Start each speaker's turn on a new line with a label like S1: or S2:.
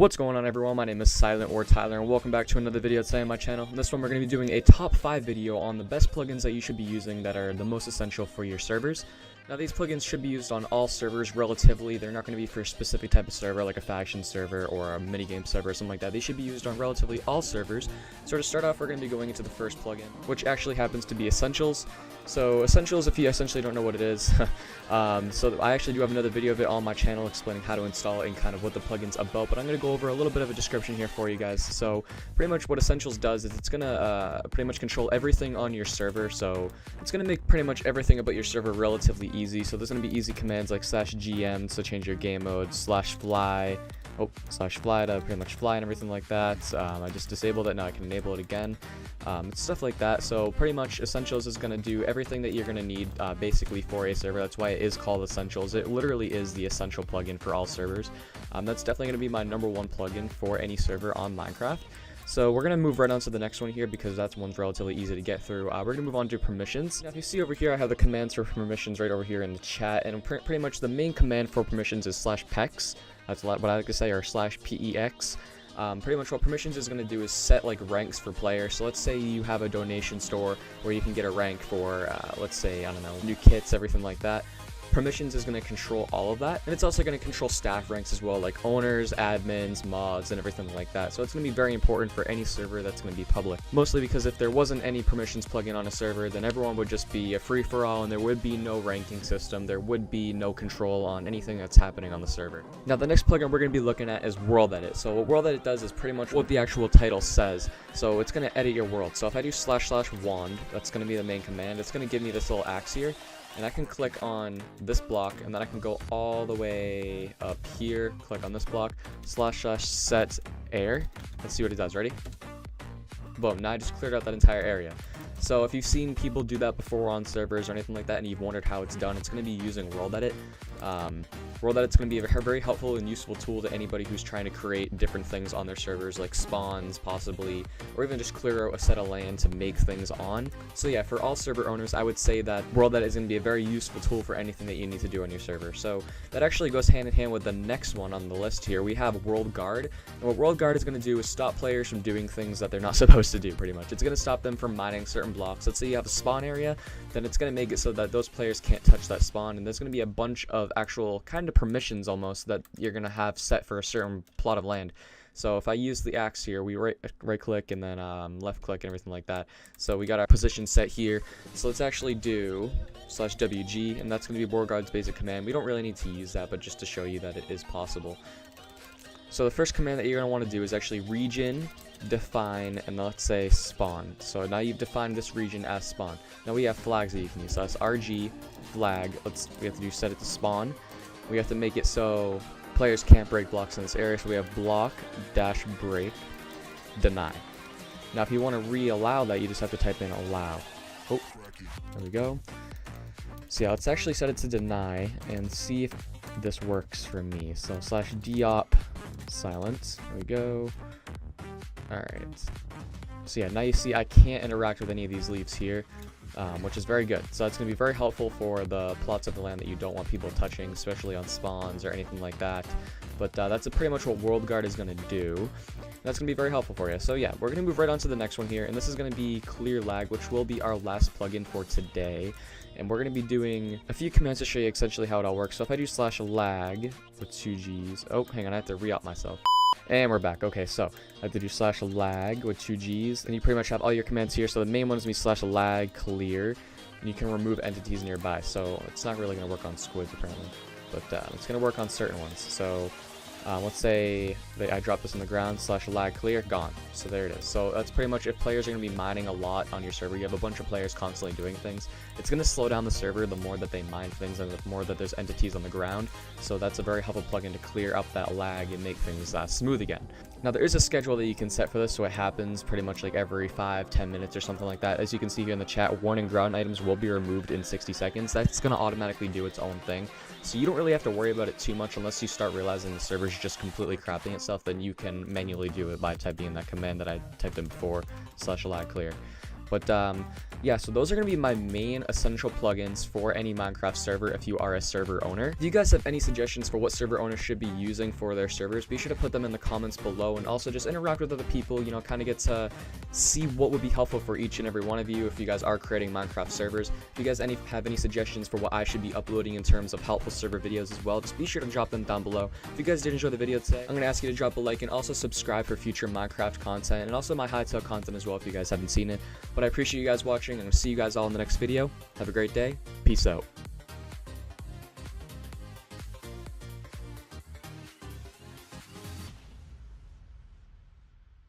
S1: What's going on, everyone? My name is Silent or Tyler, and welcome back to another video today on my channel. In this one, we're going to be doing a top 5 video on the best plugins that you should be using that are the most essential for your servers. Now, these plugins should be used on all servers relatively. They're not going to be for a specific type of server, like a faction server or a minigame server or something like that. They should be used on relatively all servers. So to start off, we're going to be going into the first plugin, which actually happens to be Essentials. So Essentials, if you essentially don't know what it is, so I actually do have another video of it on my channel explaining how to install it and kind of what the plugin's about, but I'm going to go over a little bit of a description here for you guys. So pretty much what Essentials does is it's going to pretty much control everything on your server. So it's going to make pretty much everything about your server relatively easy. So there's going to be easy commands like /gm to change your game mode, /fly, /fly to pretty much fly and everything like that. I just disabled it, now I can enable it again. Stuff like that. So pretty much Essentials is going to do everything that you're going to need basically for a server. That's why it is called Essentials. It literally is the essential plugin for all servers. That's definitely going to be my #1 plugin for any server on Minecraft. So we're going to move right on to the next one here because that one's relatively easy to get through. We're going to move on to permissions. Now, if you see over here, I have the commands for permissions right over here in the chat, and pretty much the main command for permissions is /pex. That's what I like to say, or /pex. Pretty much what permissions is going to do is set like ranks for players. So let's say you have a donation store where you can get a rank for, let's say, I don't know, new kits, everything like that. Permissions is going to control all of that, and it's also going to control staff ranks as well, like owners, admins, mods, and everything like that. So it's going to be very important for any server that's going to be public, mostly because if there wasn't any permissions plugin on a server, then everyone would just be a free-for-all, and there would be no ranking system, there would be no control on anything that's happening on the server. Now, the next plugin we're going to be looking at is World Edit. So what World Edit does is pretty much what the actual title says. So it's going to edit your world. So if I do //wand, that's going to be the main command. It's going to give me this little axe here, and I can click on this block, and then I can go all the way up here, click on this block, //set air. Let's see what it does. Ready? Boom, now I just cleared out that entire area. So if you've seen people do that before on servers or anything like that, and you've wondered how it's done, it's going to be using World Edit. World Edit's going to be a very helpful and useful tool to anybody who's trying to create different things on their servers, like spawns possibly, or even just clear out a set of land to make things on. So yeah, for all server owners, I would say that World Edit is going to be a very useful tool for anything that you need to do on your server. So that actually goes hand in hand with the next one on the list here. We have World Guard, and what World Guard is going to do is stop players from doing things that they're not supposed to do, pretty much. It's going to stop them from mining certain blocks. Let's say you have a spawn area, then it's going to make it so that those players can't touch that spawn, and there's going to be a bunch of actual kind of permissions almost that you're going to have set for a certain plot of land. So if I use the axe here, we right click and then left click and everything like that. So we got our position set here. So let's actually do /wg, and that's going to be World Guard's basic command. We don't really need to use that, but just to show you that it is possible. So the first command that you're going to want to do is actually region, define, and let's say spawn. So now you've defined this region as spawn. Now we have flags that you can use. So that's RG flag. We have to do set it to spawn. We have to make it so players can't break blocks in this area. So we have block-break deny. Now if you want to re-allow that, you just have to type in allow. Oh, there we go. So yeah, let's actually set it to deny and see if this works for me. So /deop silence. There we go. Alright. So yeah, now you see I can't interact with any of these leaves here, which is very good. So it's going to be very helpful for the plots of the land that you don't want people touching, especially on spawns or anything like that. But that's pretty much what World Guard is going to do. That's going to be very helpful for you. So yeah, we're going to move right on to the next one here, and this is going to be Clear Lag, which will be our last plugin for today. And we're going to be doing a few commands to show you essentially how it all works. So if I do /lag with 2 G's, oh, hang on, I have to re-op myself. And we're back. Okay, so I have to do /lag with 2 G's, and you pretty much have all your commands here. So the main one is going to be /lag clear, and you can remove entities nearby. So it's not really going to work on squids apparently, but it's going to work on certain ones. So let's say that I drop this on the ground, /lag clear, gone. So there it is. So that's pretty much if players are going to be mining a lot on your server, you have a bunch of players constantly doing things, it's going to slow down the server the more that they mine things and the more that there's entities on the ground. So that's a very helpful plugin to clear up that lag and make things smooth again. Now there is a schedule that you can set for this, so it happens pretty much like every 5-10 minutes or something like that. As you can see here in the chat, warning ground items will be removed in 60 seconds. That's going to automatically do its own thing. So you don't really have to worry about it too much unless you start realizing the server's just completely crapping itself. Then you can manually do it by typing in that command that I typed in before, /lag clear. But yeah, so those are going to be my main essential plugins for any Minecraft server if you are a server owner. If you guys have any suggestions for what server owners should be using for their servers, be sure to put them in the comments below, and also just interact with other people, you know, kind of get to see what would be helpful for each and every one of you if you guys are creating Minecraft servers. If you guys have any suggestions for what I should be uploading in terms of helpful server videos as well, just be sure to drop them down below. If you guys did enjoy the video today, I'm going to ask you to drop a like and also subscribe for future Minecraft content, and also my Hytale content as well if you guys haven't seen it. But I appreciate you guys watching, and I'll see you guys all in the next video. Have a great day. Peace out.